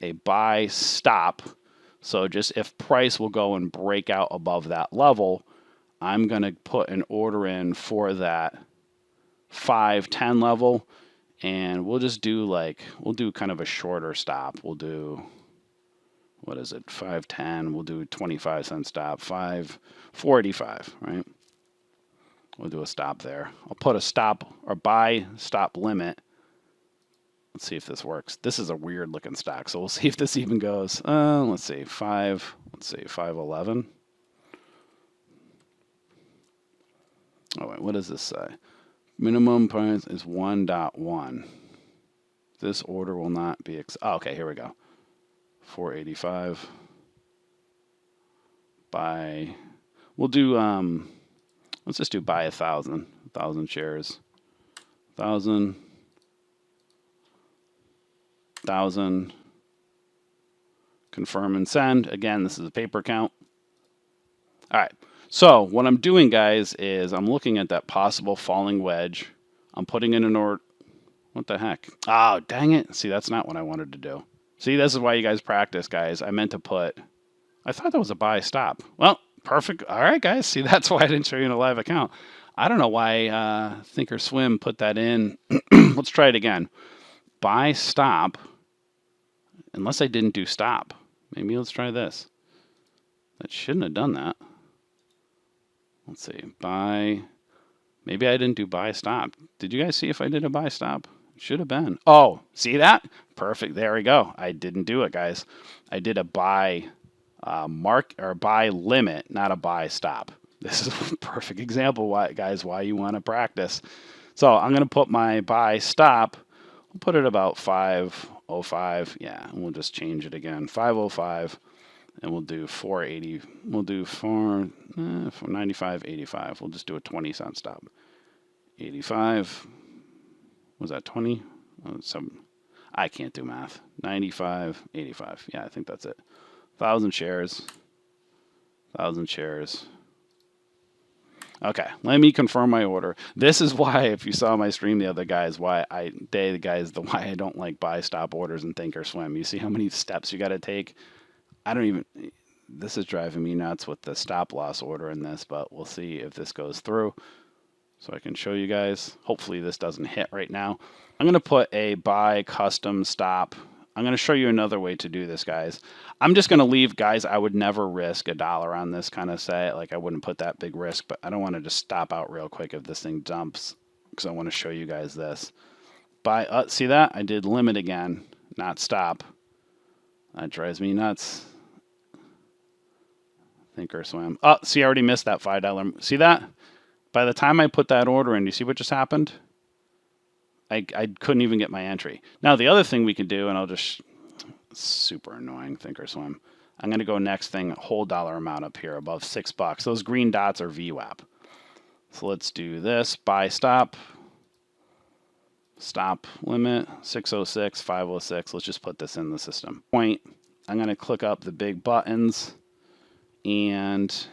a buy stop. So just if price will go and break out above that level, I'm going to put an order in for that 510 level, and we'll just do we'll do kind of a shorter stop. We'll do, what is it, 510, we'll do 25-cent stop, 485, right? We'll do a stop there. I'll put a stop or buy stop limit. Let's see if this works. This is a weird looking stock, so we'll see if this even goes. Let's see, 511. Oh wait, what does this say? Minimum price is 1.1. This order will not be okay, here we go. 485. Buy. We'll do let's just do buy 1,000 shares. 1,000. Confirm and send. Again, this is a paper count. All right. So what I'm doing, guys, is I'm looking at that possible falling wedge. I'm putting in an order. What the heck? Oh, dang it. See, that's not what I wanted to do. See, this is why you guys practice, guys. I meant to put, I thought that was a buy stop. Well, perfect. All right, guys. See, that's why I didn't show you in a live account. I don't know why ThinkorSwim put that in. Let's try it again. Buy stop. Unless I didn't do stop. Maybe let's try this. That shouldn't have done that. Let's see. Buy. Maybe I didn't do buy stop. Did you guys see if I did a buy stop? Should have been. Oh, see that? Perfect. There we go. I didn't do it, guys. I did a buy mark or buy limit, not a buy stop. This is a perfect example, why you want to practice. So I'm going to put my buy stop. I'll put it about 505. Yeah, and we'll just change it again. 505, and we'll do 480. We'll do 495.85. We'll just do a 20-cent stop. 85. Was that 20? I can't do math. 95.85. Yeah, I think that's it. 1,000 shares. 1,000 shares. Okay, let me confirm my order. This is why, if you saw my stream the other guys, why I don't like buy stop orders in ThinkorSwim. You see how many steps you got to take? This is driving me nuts with the stop loss order in this, but we'll see if this goes through. So I can show you guys. Hopefully this doesn't hit right now. I'm going to put a buy custom stop. I'm going to show you another way to do this, guys. I'm just going to leave, guys, I would never risk $1 on this kind of set. Like, I wouldn't put that big risk, but I don't want to just stop out real quick if this thing dumps, because I want to show you guys this. Buy, see that? I did limit again, not stop. That drives me nuts. ThinkorSwim. Oh, see, I already missed that $5. See that? By the time I put that order in, you see what just happened? I couldn't even get my entry. Now, the other thing we could do, and I'll just, super annoying, ThinkorSwim. I'm going to go next thing, whole dollar amount up here, above $6. Those green dots are VWAP. So let's do this, buy stop. Stop limit, 606, 506. Let's just put this in the system. Point, I'm going to click up the big buttons and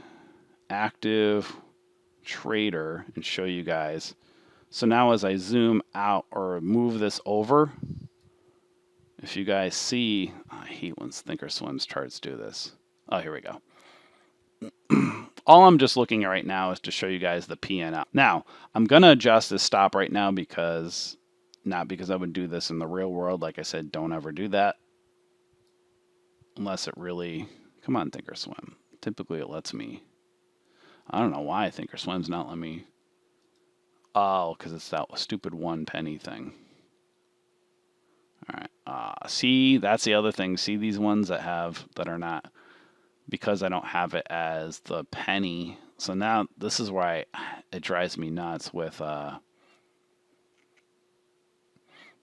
active trader and show you guys. So now as I zoom out or move this over, if you guys see, I hate when ThinkorSwim's charts do this. Oh, here we go. All I'm just looking at right now is to show you guys the PNL. Now, I'm going to adjust this stop right now because, not because I would do this in the real world. Like I said, don't ever do that. Unless it really, come on, ThinkorSwim. Typically it lets me. I don't know why ThinkorSwim's not letting me. Oh, because it's that stupid 1 penny thing. All right. See, that's the other thing. See these ones that are not, because I don't have it as the penny. So now this is why it drives me nuts with, I'm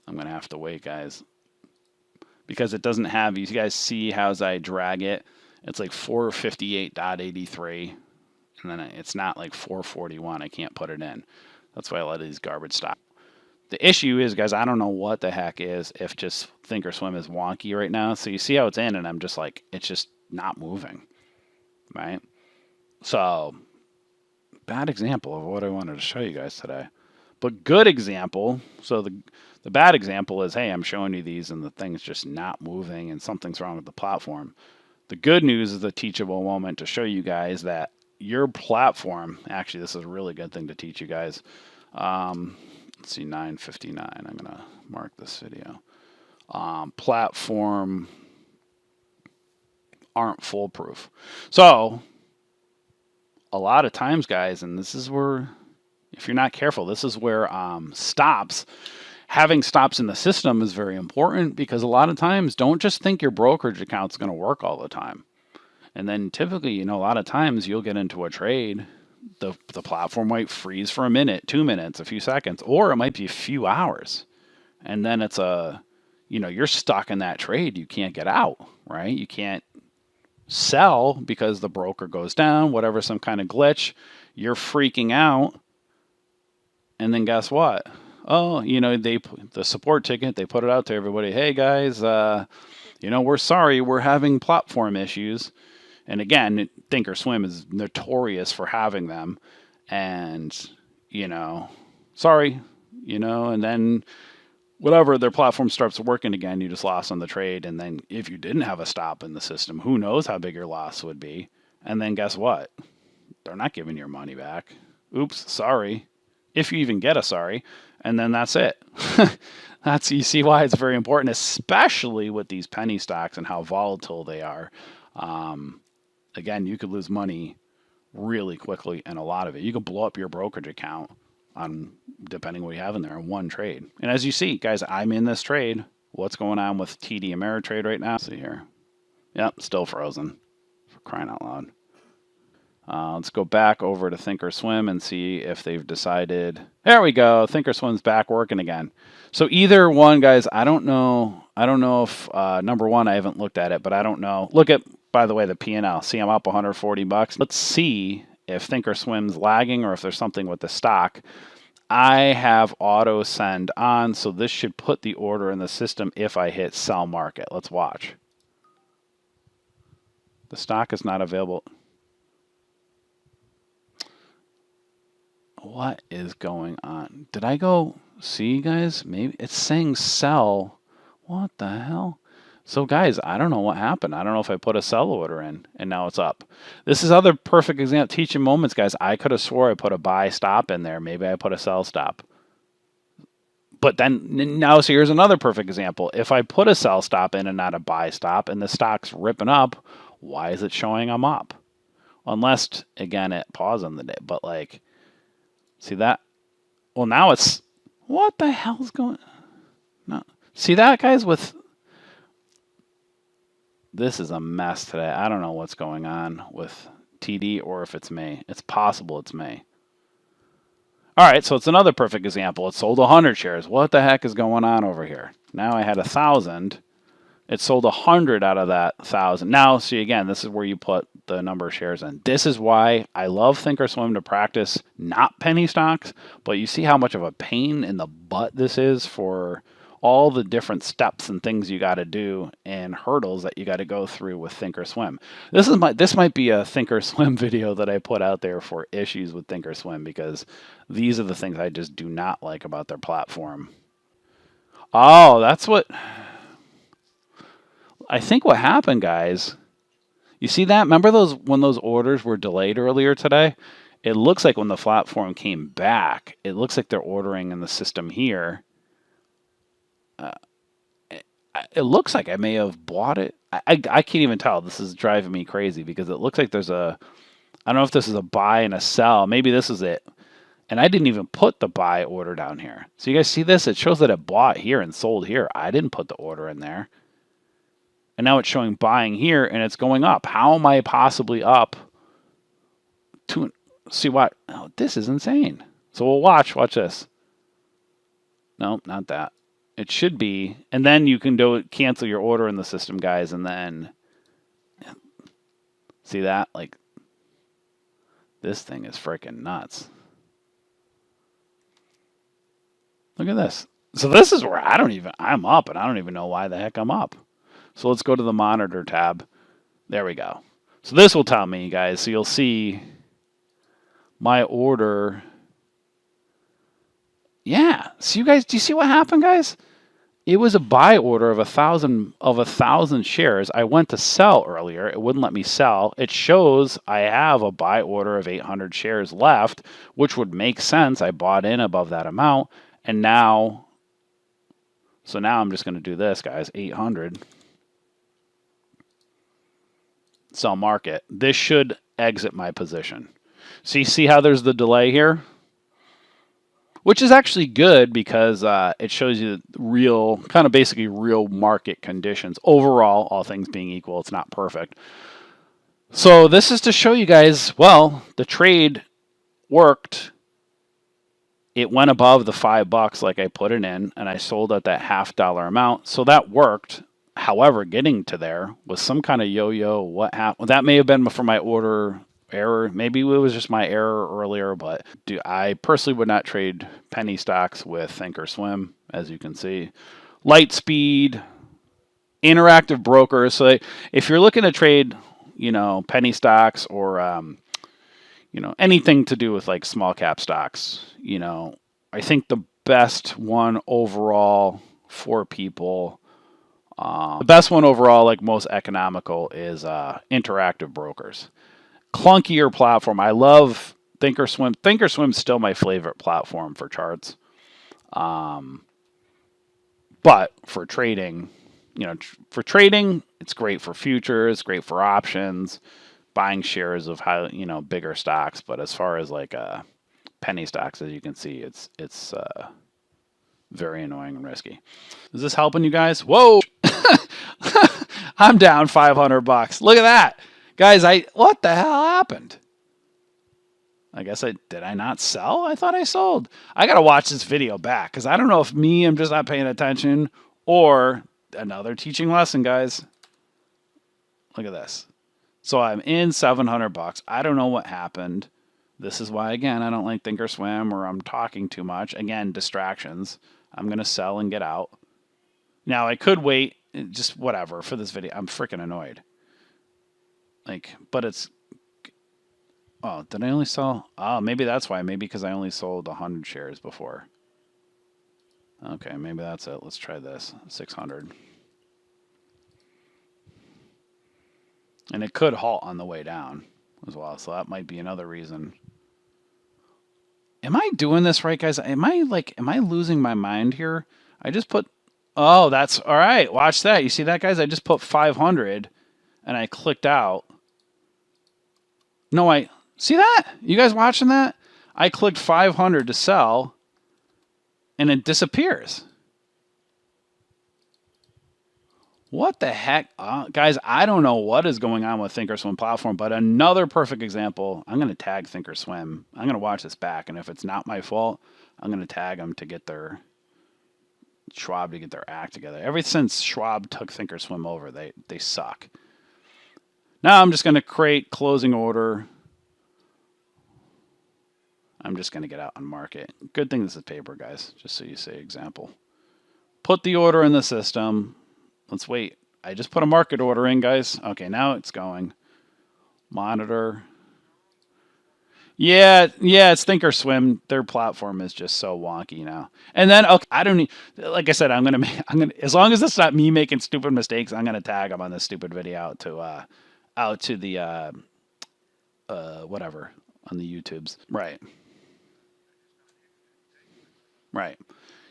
going to have to wait, guys. Because it doesn't have, you guys see how as I drag it, it's like 458.83. And then it's not like 441. I can't put it in. That's why a lot of these garbage stop. The issue is, guys, I don't know what the heck is if just ThinkorSwim is wonky right now. So you see how it's in, and I'm just like, it's just not moving, right? So, bad example of what I wanted to show you guys today. But good example, so the bad example is, hey, I'm showing you these and the thing's just not moving and something's wrong with the platform. The good news is the teachable moment to show you guys that your platform, actually this is a really good thing to teach you guys. Let's see, 9:59, I'm gonna mark this video. Platform aren't foolproof. So a lot of times, guys, and this is where, if you're not careful, this is where having stops in the system is very important, because a lot of times, don't just think your brokerage account's going to work all the time. And then typically, a lot of times you'll get into a trade, the platform might freeze for a minute, 2 minutes, a few seconds, or it might be a few hours. And then it's you're stuck in that trade. You can't get out, right? You can't sell because the broker goes down, whatever, some kind of glitch. You're freaking out. And then guess what? Oh, the support ticket, they put it out to everybody. Hey guys, we're sorry, we're having platform issues. And again, ThinkorSwim is notorious for having them. And, sorry, and then whatever, their platform starts working again, you just lost on the trade. And then if you didn't have a stop in the system, who knows how big your loss would be. And then guess what? They're not giving your money back. Oops, sorry. If you even get a sorry. And then that's it. You see why it's very important, especially with these penny stocks and how volatile they are. Again, you could lose money really quickly, and a lot of it. You could blow up your brokerage account on, depending what you have in there, in one trade. And as you see, guys, I'm in this trade. What's going on with TD Ameritrade right now? Let's see here. Yep, still frozen. For crying out loud. Let's go back over to ThinkorSwim and see if they've decided. There we go. ThinkorSwim's back working again. So either one, guys, I don't know. I don't know if, number one, I haven't looked at it, but I don't know. Look at, by the way, the P&L. See, I'm up $140. Let's see if ThinkorSwim's lagging or if there's something with the stock. I have auto send on, so this should put the order in the system if I hit sell market. Let's watch. The stock is not available. What is going on? Did I go see, guys? Maybe it's saying sell. What the hell? So guys, I don't know what happened. I don't know if I put a sell order in and now it's up. This is other perfect example, teaching moments, guys. I could have swore I put a buy stop in there. Maybe I put a sell stop. But then now, so here's another perfect example. If I put a sell stop in and not a buy stop and the stock's ripping up, why is it showing I'm up? Unless, again, it paused on the day. But like, see that? Well, now it's, what the hell's going on? No. See that, guys? This is a mess today. I don't know what's going on with TD or if it's me. It's possible it's me. All right, so it's another perfect example. It sold 100 shares. What the heck is going on over here? Now I had 1,000. It sold 100 out of that 1,000. Now, see, again, this is where you put the number of shares in. This is why I love ThinkorSwim to practice not penny stocks, but you see how much of a pain in the butt this is for all the different steps and things you got to do and hurdles that you got to go through with ThinkorSwim. This might be a ThinkorSwim video that I put out there for issues with ThinkorSwim, because these are the things I just do not like about their platform. Oh, that's what I think what happened, guys. You see that? Remember when those orders were delayed earlier today? It looks like when the platform came back, it looks like they're ordering in the system here. It looks like I may have bought it. I can't even tell. This is driving me crazy because it looks like there's I don't know if this is a buy and a sell. Maybe this is it. And I didn't even put the buy order down here. So you guys see this? It shows that it bought here and sold here. I didn't put the order in there. And now it's showing buying here and it's going up. How am I possibly up to see what? Oh, this is insane. So we'll watch this. No, not that. It should be, and then you can cancel your order in the system, guys, and then see that? Like, this thing is freaking nuts. Look at this. So this is where I'm up, and I don't even know why the heck I'm up. So let's go to the monitor tab. There we go. So this will tell me, guys, so you'll see my order Yeah. So you guys, do you see what happened, guys? It was a buy order of 1,000 shares. I went to sell earlier. It wouldn't let me sell. It shows I have a buy order of 800 shares left, which would make sense. I bought in above that amount, and now, so now I'm just going to do this, guys. 800 sell market. This should exit my position. So you see how there's the delay here? Which is actually good because it shows you real, kind of basically real market conditions. Overall, all things being equal, it's not perfect. So this is to show you guys, well, the trade worked. It went above the $5 like I put it in, and I sold at that $half amount. So that worked. However, getting to there was some kind of yo-yo. What happened? That may have been for my order error. Maybe it was just my error earlier, but I personally would not trade penny stocks with ThinkorSwim, as you can see. LightSpeed, interactive brokers. So if you're looking to trade, penny stocks or anything to do with like small cap stocks, I think the best one overall for people. The best one overall, like most economical, is interactive brokers. Clunkier platform. I love ThinkorSwim. ThinkorSwim's still my favorite platform for charts. But for trading, it's great for futures, great for options, buying shares of bigger stocks. But as far as like penny stocks, as you can see, it's very annoying and risky. Is this helping you guys? Whoa! I'm down $500. Look at that. Guys, what the hell happened? I guess did I not sell? I thought I sold. I got to watch this video back because I don't know if I'm just not paying attention or another teaching lesson, guys. Look at this. So I'm in $700. I don't know what happened. This is why, again, I don't like ThinkorSwim or I'm talking too much. Again, distractions. I'm going to sell and get out. Now, I could wait, just whatever, for this video. I'm freaking annoyed. But it's... Oh, did I only sell? Oh, maybe that's why. Maybe because I only sold 100 shares before. Okay, maybe that's it. Let's try this. 600. And it could halt on the way down as well. So that might be another reason. Am I doing this right, guys? Am I losing my mind here? I just put... Oh, that's... All right, watch that. You see that, guys? I just put 500 and I clicked out. No, see that? You guys watching that? I clicked 500 to sell, and it disappears. What the heck? Guys, I don't know what is going on with ThinkorSwim platform, but another perfect example. I'm going to tag ThinkorSwim. I'm going to watch this back, and if it's not my fault, I'm going to tag them to get their... Schwab to get their act together. Ever since Schwab took ThinkorSwim over, they suck. Now I'm just going to create closing order. I'm just going to get out on market. Good thing this is paper, guys, just so you say example. Put the order in the system. Let's wait. I just put a market order in, guys. Okay, now it's going. Monitor. Yeah, it's ThinkorSwim. Their platform is just so wonky now. And then, okay, I don't need, like I said, I'm gonna, as long as it's not me making stupid mistakes, I'm gonna tag them on this stupid video out to the whatever on the YouTubes. Right.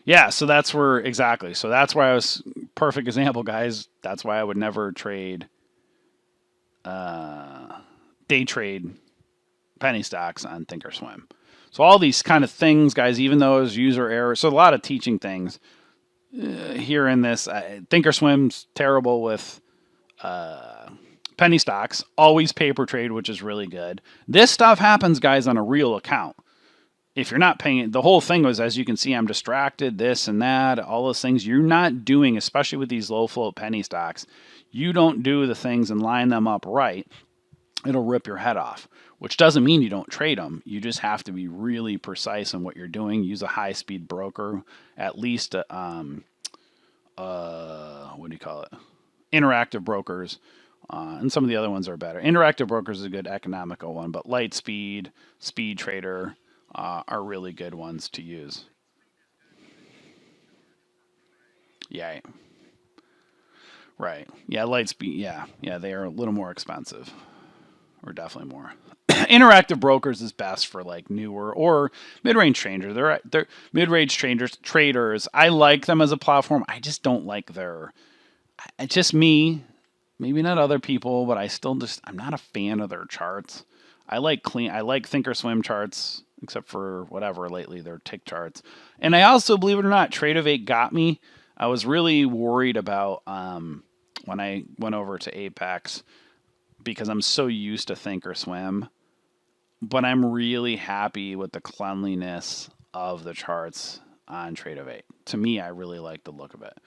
Yeah, so that's where exactly. So that's why I was perfect example, guys. That's why I would never trade, day trade penny stocks on ThinkorSwim. So all these kind of things, guys, even though it's user error, so a lot of teaching things here in this. ThinkorSwim's terrible with penny stocks, always paper trade, which is really good. This stuff happens, guys, on a real account. If you're not paying, the whole thing was, as you can see, I'm distracted, this and that, all those things you're not doing, especially with these low float penny stocks. You don't do the things and line them up right, it'll rip your head off, which doesn't mean you don't trade them. You just have to be really precise in what you're doing. Use a high-speed broker, at least, what do you call it? Interactive brokers, and some of the other ones are better. Interactive brokers is a good economical one, but LightSpeed, SpeedTrader are really good ones to use. Yeah. Right. Yeah, LightSpeed. Yeah, they are a little more expensive, or definitely more. Interactive Brokers is best for like newer or mid-range traders. They're mid-range traders. I like them as a platform. I just don't like their. It's just me. Maybe not other people, but I'm not a fan of their charts. I like ThinkorSwim charts, except for whatever lately their tick charts. And I also, believe it or not, Trade of 8 got me. I was really worried about when I went over to Apex because I'm so used to ThinkorSwim, but I'm really happy with the cleanliness of the charts on Trade of 8. To me, I really like the look of it.